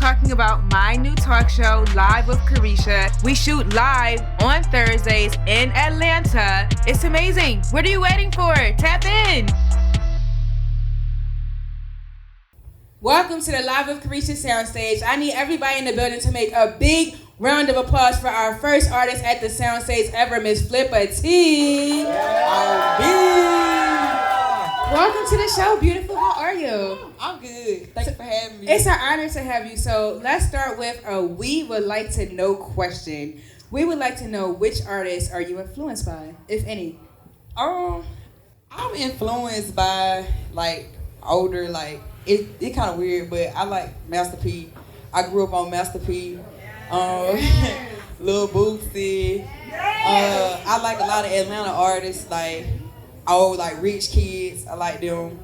talking about my new talk show, Live with Karisha. We shoot live on Thursdays in Atlanta. It's amazing. What are you waiting for? Tap in. Welcome to the Live with Karisha soundstage. I need everybody in the building to make a big round of applause for our first artist at the soundstage ever, Miss Flippa T. Welcome to the show, beautiful. How are you? I'm good. Thanks for having me. It's an honor to have you. So let's start with a we would like to know question. We would like to know, which artists are you influenced by, if any? I'm influenced by older, it kind of weird, but I like Master P. I grew up on Master P. Lil Boosie. I like a lot of Atlanta artists, rich kids. I like them.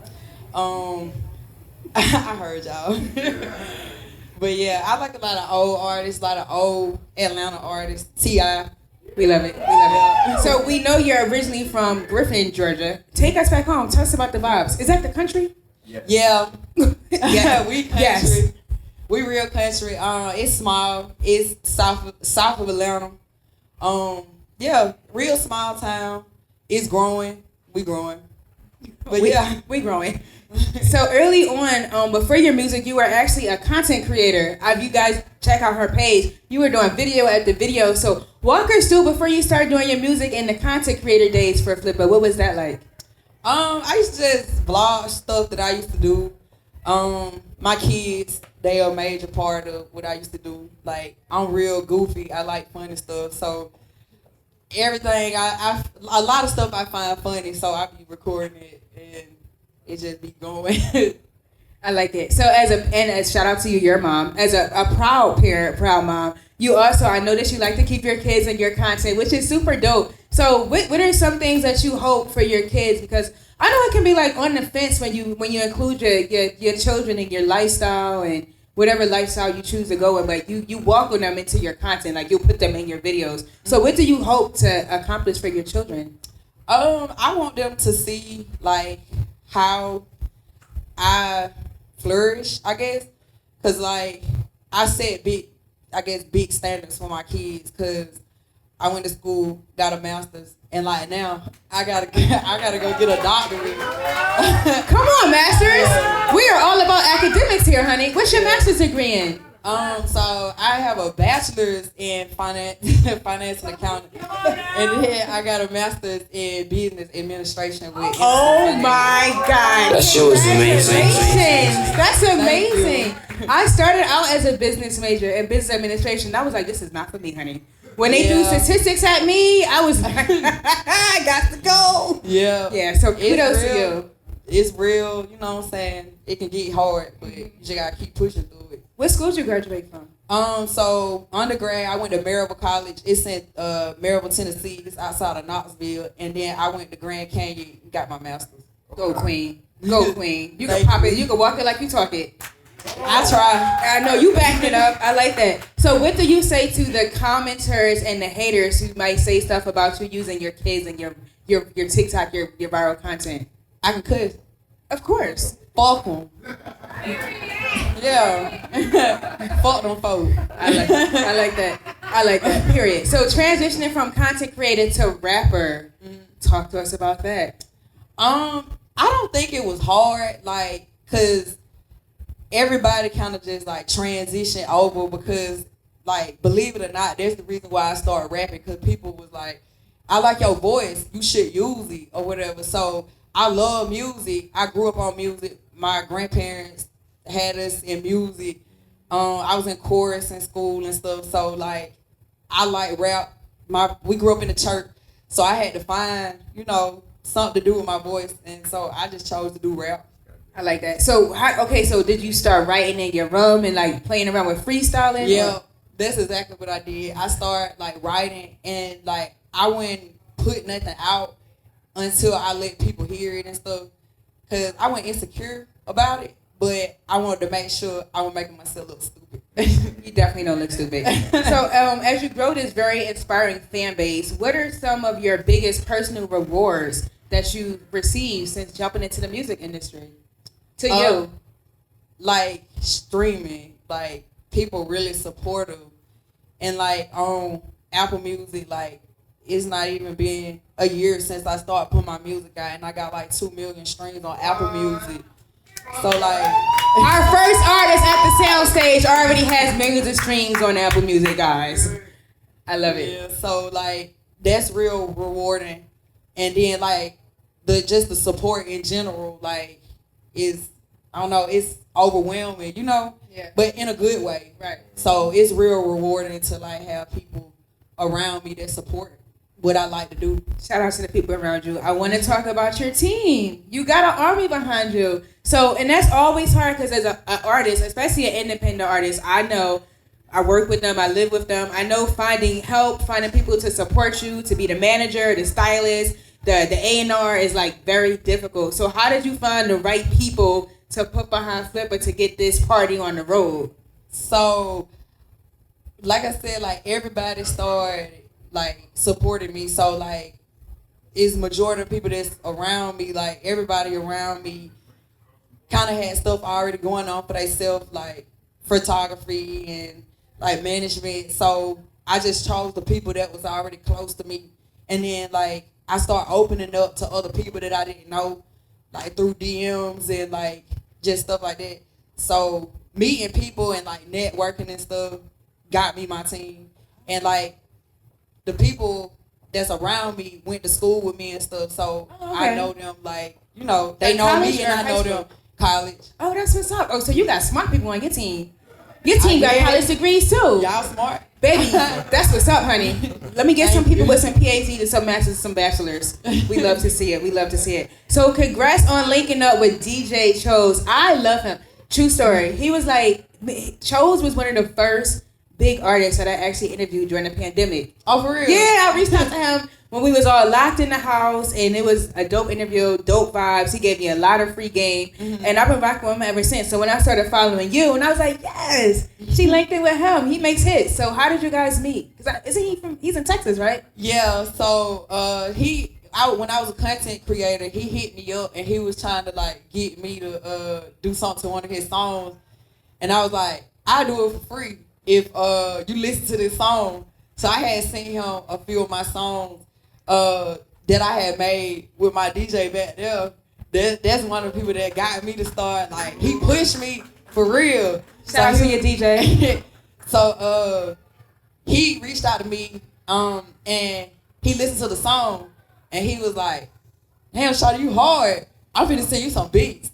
I heard y'all. But yeah, I like a lot of old artists, a lot of old Atlanta artists. T.I. We love it. We love it. So we know you're originally from Griffin, Georgia. Take us back home. Tell us about the vibes. Is that the country? Yes. Yeah. Yeah, we country. Yes. We real country. It's small. It's south of Atlanta. Yeah, real small town. It's growing. We growing. But we growing. So early on, before your music, you were actually a content creator. If you guys check out her page, you were doing video after video. So walk us through before you started doing your music and the content creator days for Flippa. What was that like? I used to just vlog stuff that I used to do. My kids, they are a major part of what I used to do. I'm real goofy. I like funny stuff. So everything, a lot of stuff I find funny. So I be recording it and it just be going. I like it. So as shout out to you, your mom, as a proud parent, proud mom, you also, I know that you like to keep your kids in your content, which is super dope. So what are some things that you hope for your kids? Because I know it can be on the fence when you include your children in your lifestyle and whatever lifestyle you choose to go in, but you welcome them into your content, you'll put them in your videos. So what do you hope to accomplish for your children? I want them to see how I flourish, I guess, because I set big standards for my kids, because I went to school, got a master's, and now I gotta go get a doctorate. Come on, masters! We are all about academics here, honey. What's your master's degree in? So I have a bachelor's in finance and accounting, and then I got a master's in business administration with. Oh my God! That shit was amazing. That's amazing. I started out as a business major in business administration. I was like, this is not for me, honey. When they threw statistics at me, I was like, I got to go. Yeah. Yeah. So kudos to you. It's real. You know what I'm saying? It can get hard, but you just gotta keep pushing through it. What school did you graduate from? So undergrad, I went to Maryville College. It's in Maryville, Tennessee. It's outside of Knoxville. And then I went to Grand Canyon and got my master's. Go Queen. Go Queen. You can pop it. You can walk it like you talk it. I try. I know you backed it up. I like that. So what do you say to the commenters and the haters who might say stuff about you using your kids and your TikTok, your viral content? I can cuss. Of course. Fuck them. Yeah. Fuck them folks. I like that. Period. So transitioning from content creator to rapper, talk to us about that. I don't think it was hard, cause everybody kind of just transitioned over, because believe it or not, that's the reason why I started rapping, because people was like, I like your voice, you should use it or whatever. So I love music. I grew up on music. My grandparents had us in music. I was in chorus in school and stuff. So I like rap. We grew up in the church, so I had to find something to do with my voice, and so I just chose to do rap. I like that. So so did you start writing in your room and playing around with freestyling? Yeah, that's exactly what I did. I started writing, and I wouldn't put nothing out until I let people hear it and stuff, because I wasn't insecure about it, but I wanted to make sure I was making myself look stupid. You definitely don't look stupid. So as you grow this very inspiring fan base, what are some of your biggest personal rewards that you've received since jumping into the music industry? To you? Streaming, people really supportive. And like on Apple Music, like it's not even been a year since I started putting my music out, and I got like 2 million streams on Apple Music. So like our first artist at the soundstage already has millions of streams on Apple Music, guys. I love it. Yeah, so like that's real rewarding. And then like the support in general, like is, I don't know, it's overwhelming, you know? Yeah. But in a good way. Right. So it's real rewarding to like have people around me that support what I like to do. Shout out to the people around you. I want to talk about your team. You got an army behind you. So, and that's always hard because as an artist, especially an independent artist, I know I work with them, I live with them. I know finding help, finding people to support you, to be the manager, the stylist, the A&R is like very difficult. So how did you find the right people to put behind Flippa to get this party on the road? So, like I said, like everybody started like supporting me. So like it's majority of people that's around me, like everybody around me kind of had stuff already going on for themselves, like photography and like management. So I just chose the people that was already close to me. And then like I start opening up to other people that I didn't know, like through DMs and like just stuff like that. So meeting people and like networking and stuff got me my team. And like the people that's around me went to school with me and stuff. So I know them, like, you know, they know me and I know them. College. Oh, that's what's up. Oh, so you got smart people on your team. Your team got college degrees too. Y'all smart. Baby, that's what's up, honey. Let me get some people with some PhDs and some masters, some bachelors. We love to see it. We love to see it. So congrats on linking up with DJ Chose. I love him. True story. He was like, Chose was one of the first big artists that I actually interviewed during the pandemic. Oh, for real? Yeah, I reached out to him when we was all locked in the house, and it was a dope interview, dope vibes. He gave me a lot of free game, and I've been rocking with him ever since. So when I started following you, and I was like, yes, she linked in with him. He makes hits. So how did you guys meet? Because isn't he he's in Texas, right? Yeah, so when I was a content creator, he hit me up, and he was trying to like get me to do something to one of his songs. And I was like, I'll do it for free if you listen to this song. So I had sent him a few of my songs that I had made with my DJ back there. That's one of the people that got me to start. Like, he pushed me for real. Shout out to your DJ. So he reached out to me and he listened to the song and he was like, damn, shawty, you hard. I'm finna send you some beats.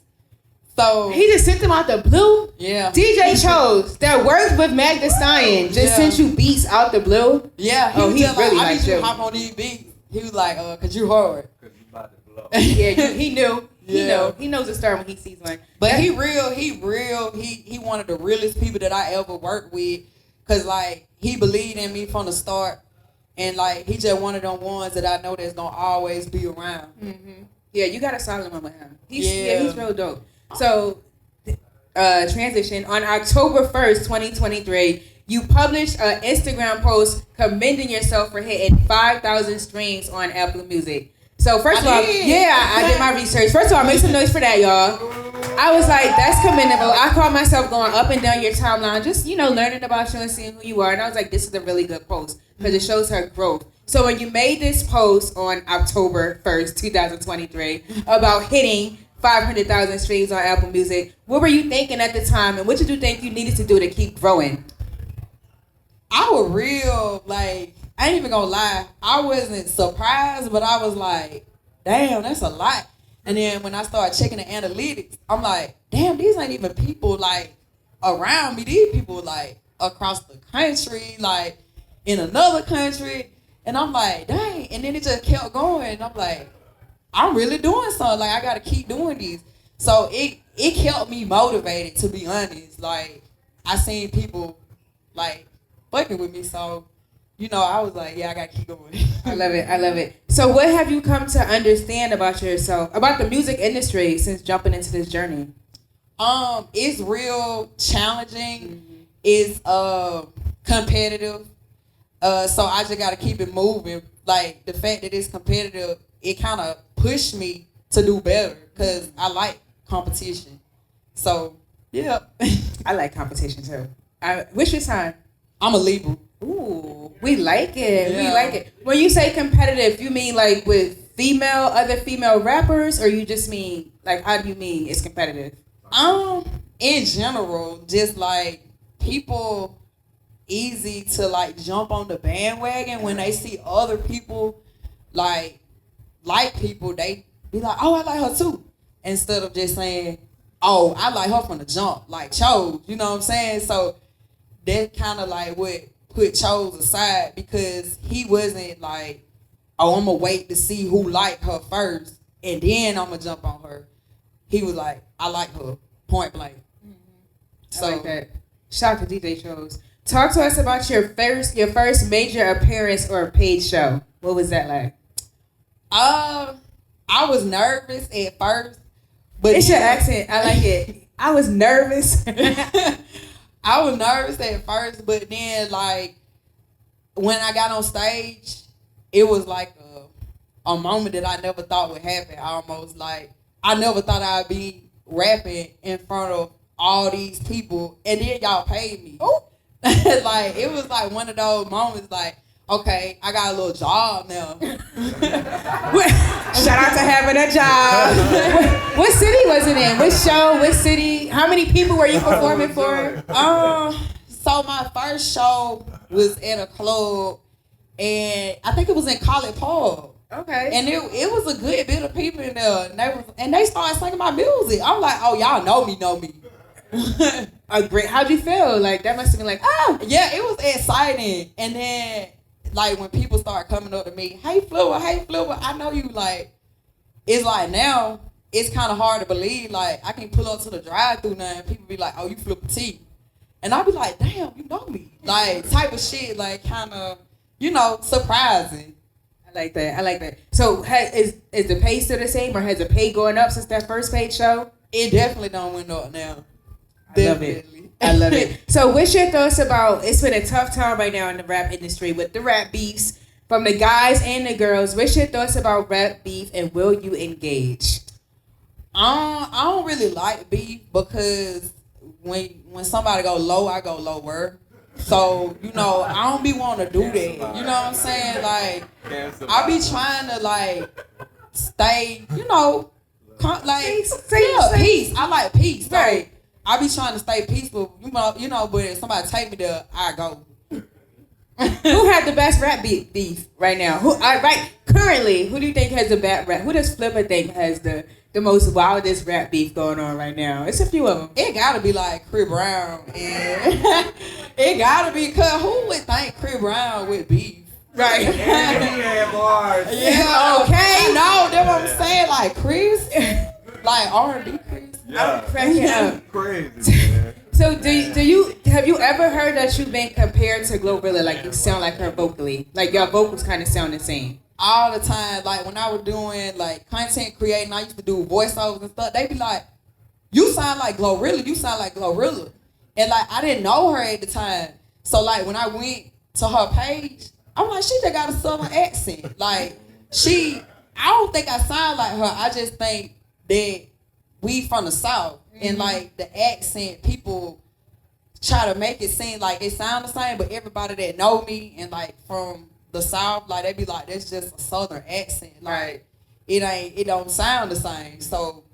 So he just sent them out the blue. Yeah. DJ Chose that worked with Meg Thee Stallion just sent you beats out the blue. Yeah. He was just really like, I need you you. to hop on these beats. He was like, cause you hard. Cause you about to blow. Yeah, he knew. Yeah. He knows the star when he sees one. But he one of the realest people that I ever worked with. Cause like he believed in me from the start. And like he just one of them ones that I know that's gonna always be around. Mm-hmm. Yeah, you got a solid one with him. He's real dope. So, transition. On October 1st, 2023, you published an Instagram post commending yourself for hitting 5,000 streams on Apple Music. So, first of all, I did my research. First of all, make some noise for that, y'all. I was like, that's commendable. I caught myself going up and down your timeline, just, learning about you and seeing who you are. And I was like, this is a really good post because it shows her growth. So, when you made this post on October 1st, 2023, about hitting 500,000 streams on Apple Music, what were you thinking at the time, and what did you think you needed to do to keep growing? I was real, like, I ain't even gonna lie, I wasn't surprised, but I was like, damn, that's a lot. And then when I started checking the analytics, I'm like, damn, these ain't even people, like, around me. These people, like, across the country, like, in another country. And I'm like, dang. And then it just kept going. And I'm like, I'm really doing something. Like, I got to keep doing these. So it kept me motivated, to be honest. Like, I seen people, like, fucking with me. So, I was like, yeah, I got to keep going. I love it. So what have you come to understand about yourself, about the music industry since jumping into this journey? It's real challenging. It's competitive. So I just got to keep it moving. Like, the fact that it's competitive, it kind of pushed me to do better because I like competition. So, yeah. I like competition too. What's your sign? I'm a Libra. Ooh, we like it. Yeah. We like it. When you say competitive, you mean like with other female rappers, or you just mean like how do you mean it's competitive? In general, just like people easy to like jump on the bandwagon when they see other people like people, they be like, oh, I like her too, instead of just saying, oh, I like her from the jump, like Chose, you know what I'm saying? So that kind of like what put Chose aside, because he wasn't like, oh, I'm gonna wait to see who like her first and then I'm gonna jump on her. He was like, I like her, point blank. So, I like that. Shout out to DJ Chose. Talk to us about your first major appearance or paid show. What was that like? I was nervous at first, but it's your accent. I like it. I was nervous. I was nervous at first, but then like when I got on stage, it was like a moment that I never thought would happen. Almost like I never thought I'd be rapping in front of all these people, and then y'all paid me. Oh, like it was like one of those moments, like, okay, I got a little job now. Shout out to having a job. What city was it in? What show? What city? How many people were you performing for? So my first show was at a club, and I think it was in College Park. Okay. And it was a good bit of people in there, and they started singing my music. I'm like, oh, y'all know me. Great. How'd you feel? Like that must have been like, oh yeah, it was exciting. And then like when people start coming up to me, hey Flippa, I know you. Like it's like now it's kind of hard to believe. Like I can pull up to the drive-thru now and people be like, oh, you Flippa T, and I be like, damn, you know me. Like type of shit, like kind of surprising. I like that. So is the pay still the same, or has the pay going up since that first paid show? It definitely don't went up now. I love it. So what's your thoughts about, it's been a tough time right now in the rap industry with the rap beefs from the guys and the girls. What's your thoughts about rap beef, and will you engage? I don't really like beef because when somebody go low, I go lower. So, I don't be wanting to do that. You know what I'm saying? Like, I be trying to like stay, peace. I like peace. So right. I be trying to stay peaceful, but if somebody take me there, I go. Who had the best rap beef right now? Currently, who do you think has the best rap? Who does Flippa think has the most wildest rap beef going on right now? It's a few of them. It gotta be like Chris Brown, and it gotta be, cause who would think Chris Brown with beef? Right. Yeah, bars. Yeah. Okay. No, that's what I'm saying. Like Chris, like R&B Chris. Yeah. I'm cracking up. Crazy, man. So have you ever heard that you've been compared to Glorilla? Like you sound like her vocally, like your vocals kind of sound the same. All the time, like when I was doing like content creating, I used to do voiceovers and stuff. They be like, "You sound like Glorilla. You sound like Glorilla," and like I didn't know her at the time. So like when I went to her page, I'm like, she just got a southern accent. Like I don't think I sound like her. I just think that we from the South, and like the accent, people try to make it seem like it sound the same, but everybody that know me and like from the South, like they be like, that's just a southern accent. Like it don't sound the same. So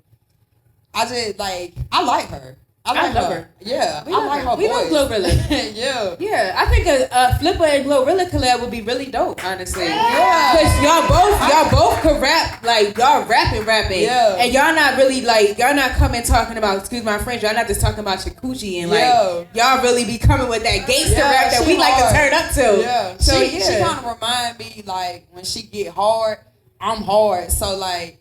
I just like, I like her. I love her. Yeah, I like her voice. We love Glorilla. Yeah. Yeah, I think a Flippa and Glorilla collab would be really dope, honestly. Yeah. Because y'all both could rap, like y'all rapping. Yeah. And y'all not really like, y'all not coming talking about, excuse my French, y'all not just talking about your coochie and like, y'all really be coming with that gangster rap that we like to turn up to. Yeah. So she kind of remind me like when she get hard, I'm hard. So like,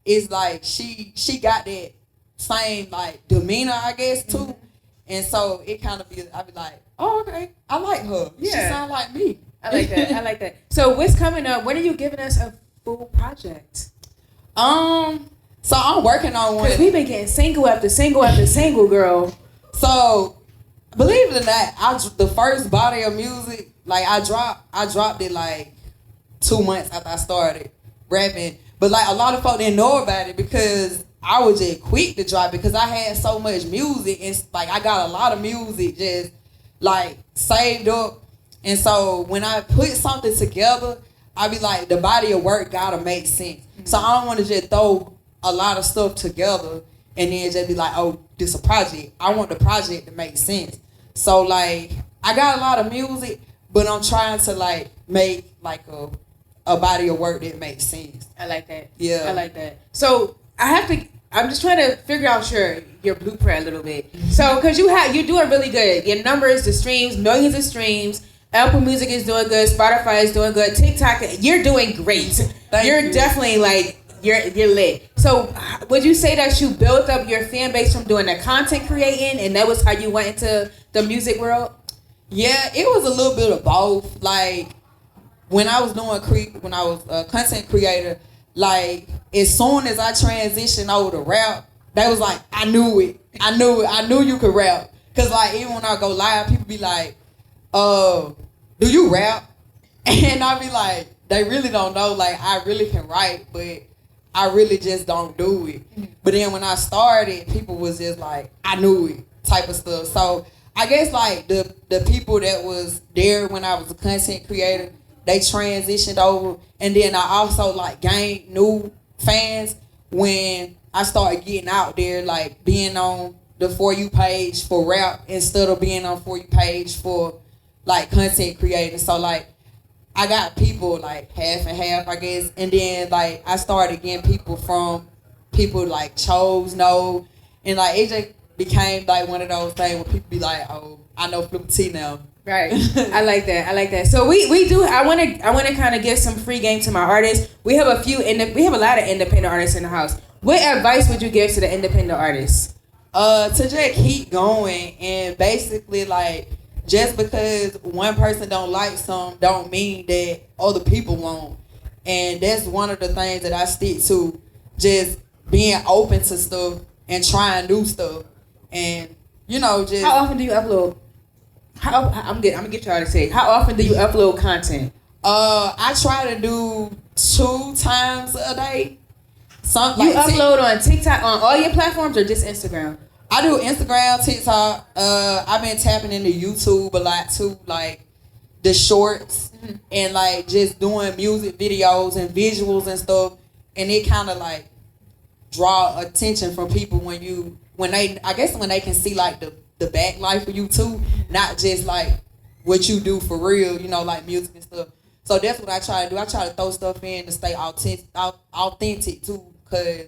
it's like she got that same like demeanor, I guess, too. Mm-hmm. And so it kind of I be like, oh, okay, I like her. Yeah. She sound like me. I like that. So what's coming up? When are you giving us a full project? So I'm working on one. Because we've been getting single after single after single, girl. So believe it or not, the first body of music, like I dropped it like 2 months after I started rapping. But like a lot of folk didn't know about it because I was just quick to drop because I had so much music, and like I got a lot of music just like saved up. And so when I put something together, I be like, the body of work gotta make sense. So I don't want to just throw a lot of stuff together and then just be like, oh, this a project. I want the project to make sense. So like, I got a lot of music, but I'm trying to like make like a body of work that makes sense. I like that. Yeah. I like that. So I'm just trying to figure out your blueprint a little bit. So, cause you're doing really good. Your numbers, the streams, millions of streams. Apple Music is doing good. Spotify is doing good. TikTok, you're doing great. You're definitely like you're lit. So, would you say that you built up your fan base from doing the content creating, and that was how you went into the music world? Yeah, it was a little bit of both. Like when I was when I was a content creator, like as soon as I transitioned over to rap, they was like, I knew it. I knew you could rap. Cause like even when I go live, people be like, do you rap? And I be like, they really don't know. Like I really can write, but I really just don't do it. But then when I started, people was just like, I knew it type of stuff. So I guess like the people that was there when I was a content creator, they transitioned over. And then I also like gained new fans when I started getting out there, like being on the For You page for rap instead of being on For You page for like content creators. So like I got people like half and half, I guess. And then like I started getting people from people like Chose know, and like it just became like one of those things where people be like, oh, I know Flippa T now. Right. I like that. So we do. I want to kind of give some free game to my artists. We have a lot of independent artists in the house. What advice would you give to the independent artists? To just keep going, and basically like just because one person don't like something don't mean that other people won't. And that's one of the things that I stick to, just being open to stuff and trying new stuff. And you know, just how often do you upload? I'm gonna get y'all to say. How often do you upload content? I try to do 2 times a day. You upload on TikTok on all your platforms or just Instagram? I do Instagram, TikTok. I've been tapping into YouTube a lot too, like the shorts and like just doing music videos and visuals and stuff. And it kind of like draw attention from people when they can see like the back life of you too, not just like what you do for real, you know, like music and stuff. So that's what I try to do. I try to throw stuff in to stay authentic too, because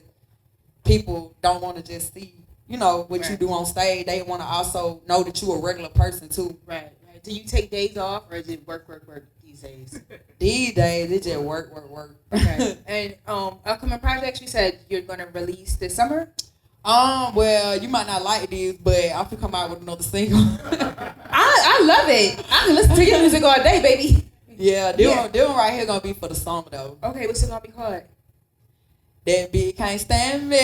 people don't want to just see, you know, what you do on stage. They want to also know that you a regular person too. Right. Do you take days off or is it work these days? These days, it just work. Okay. And upcoming projects, you said you're going to release this summer? Well, you might not like these, but I could come out with another single. I love it. I can listen to your music all day, baby. Yeah, this one right here gonna be for the summer though. Okay, what's it gonna be called? That bitch can't stand me.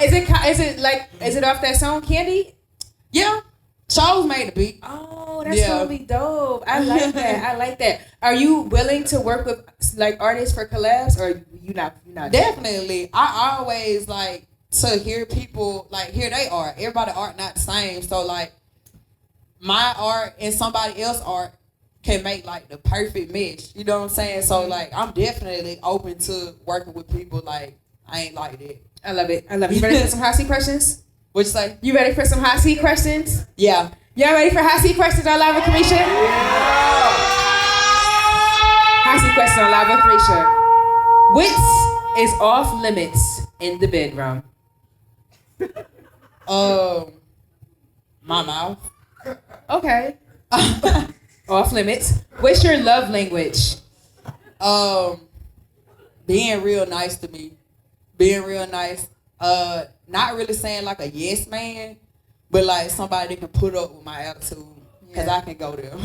Is it off that song Candy? Yeah, Chose made the beat. Oh, that's gonna be dope. I like that. Are you willing to work with like artists for collabs, or you not? Definitely. I always like to hear people like hear their art. Everybody art not the same, so like my art and somebody else's art can make like the perfect mesh. You know what I'm saying? So like I'm definitely open to working with people like I ain't like that. I love it. You ready for some hot seat questions? What'd you say? You ready for some hot seat questions? Yeah. Y'all ready for hot seat questions on Live with Karisha? Yeah. Hot seat question on Live with Karisha. Which is off limits in the bedroom? My mouth. Okay. Off limits. What's your love language? Being real nice to me. Being real nice. Not really saying like a yes man, but like somebody that can put up with my attitude, because I can go there.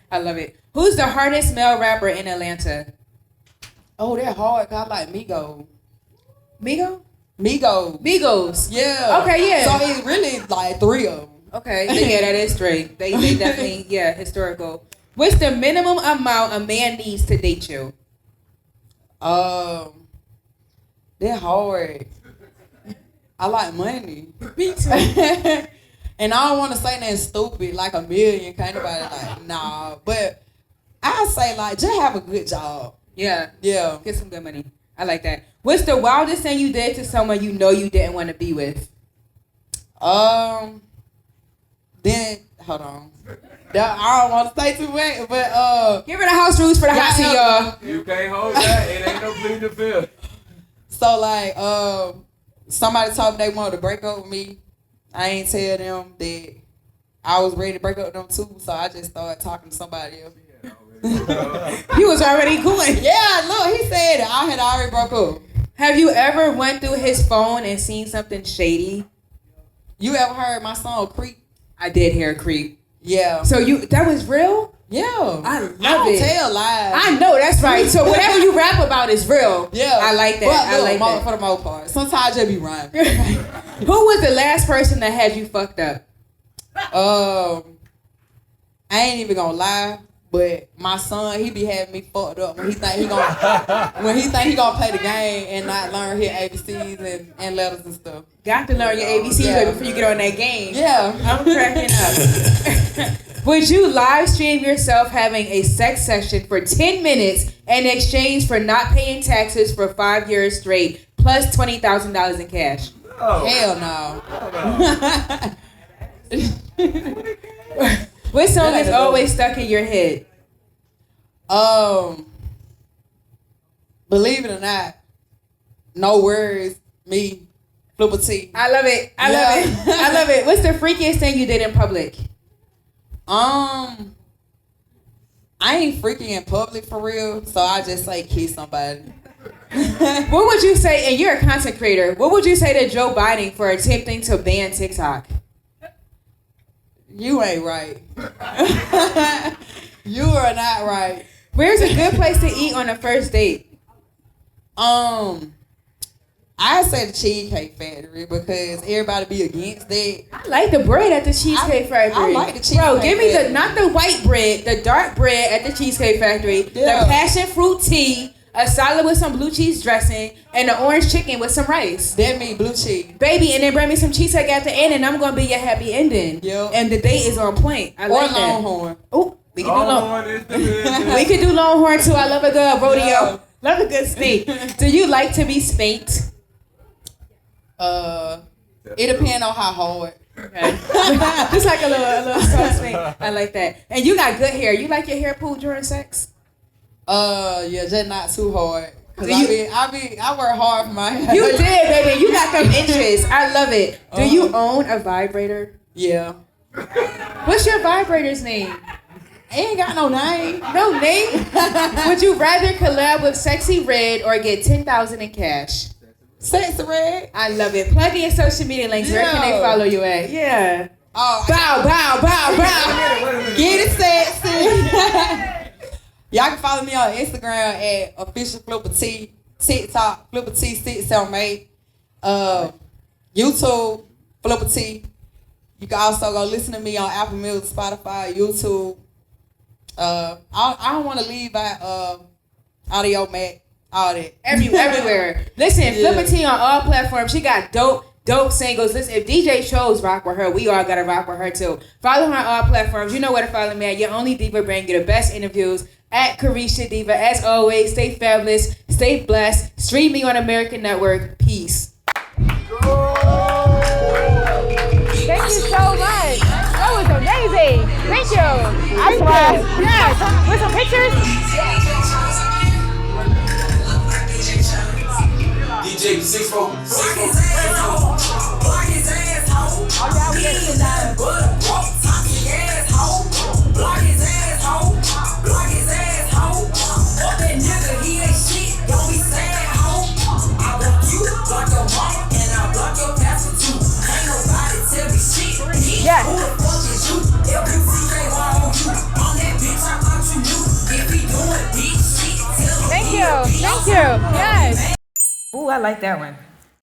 I love it. Who's the hardest male rapper in Atlanta? Oh, they're hard. I like Migo. Migos. Yeah. Okay, yeah. So it's really like 3 of them. Okay, yeah, that is straight. They definitely, historical. What's the minimum amount a man needs to date you? They're hard. I like money. Me too. And I don't want to say nothing stupid like a million. Can't nobody like, nah. But I say like, just have a good job. Yeah. Yeah. Get some good money. I like that. What's the wildest thing you did to someone you know you didn't want to be with? Then hold on. I don't want to say too much, but give her the house rules for the hot seat, y'all. You can't hold that. It ain't no plead the fifth. So like somebody told me they wanted to break up with me. I ain't tell them that I was ready to break up with them too, so I just started talking to somebody else. He was already going. Yeah, look, he said it. I had already broke up. Have you ever went through his phone and seen something shady? You ever heard my song Creep? I did hear a creep. Yeah. So that was real? Yeah. I love it. I don't tell lies. I know, that's right. So whatever you rap about is real. Yeah. I like that. Well, I like that. For the most part. Sometimes I just be rhyming. Who was the last person that had you fucked up? I ain't even gonna lie, but my son, he be having me fucked up when he think he gonna play the game and not learn his ABCs and letters and stuff. Got to learn your ABCs before you get on that game. Yeah. I'm cracking up. Would you live stream yourself having a sex session for 10 minutes in exchange for not paying taxes for 5 years straight, plus $20,000 in cash? No. Hell no. What song is always stuck in your head? Believe it or not, no words, me, Flippa T. I love it. I love it. I love it. What's the freakiest thing you did in public? I ain't freaking in public for real, so I just say kiss somebody. What would you say, and you're a content creator, what would you say to Joe Biden for attempting to ban TikTok? You ain't right. You are not right. Where's a good place to eat on a first date? I say the Cheesecake Factory because everybody be against that. I like the bread at the Cheesecake Factory. I like the Cheesecake Bro, give me Factory. not the white bread, the dark bread at the Cheesecake Factory, Yeah. the passion fruit tea, a salad with some blue cheese dressing, and the orange chicken with some rice. That mean blue cheese. Baby, and then bring me some cheesecake at the end, and I'm gonna be your happy ending. Yep. And the date is on point. I Or like that. Longhorn. Oh, we can do Longhorn. Longhorn is the business. We can do Longhorn too. I love a good rodeo. Yeah. Love a good steak. Do you like to be spanked? It depends on how hard. Okay. Just like a little soft spank. I like that. And you got good hair. You like your hair pulled during sex? Yeah, just not too hard. Cause Do I work hard for my hair. You did, baby. You got them inches. I love it. Do you own a vibrator? Yeah. What's your vibrator's name? Ain't got no name. No name? Would you rather collab with Sexy Red or get $10,000 in cash? Sexy Red. I love it. Plug in your social media links. Where can they follow you at? Yeah. Oh, Bow, bow, bow, bow. get it sexy. Y'all can follow me on Instagram at official Flippa T, TikTok Flippa T 678, YouTube Flippa T. You can also go listen to me on Apple Music, Spotify, YouTube. I don't want to leave out Audio Mac, all that. Everywhere. Listen, Yeah. Flippa T on all platforms. She got dope singles. Listen, if DJ Shows rock with her, we all gotta rock with her too. Follow her on all platforms. You know where to follow me at. Your only diva brand. Get the best interviews at Karisha Diva. As always, stay fabulous, stay blessed. Stream me on American Network. Peace. Thank you so much. That was amazing. Thank you. I swear. Yes. With some pictures. DJ 6-4. Yes. Thank you. Thank you. Yes. Ooh, I like that one.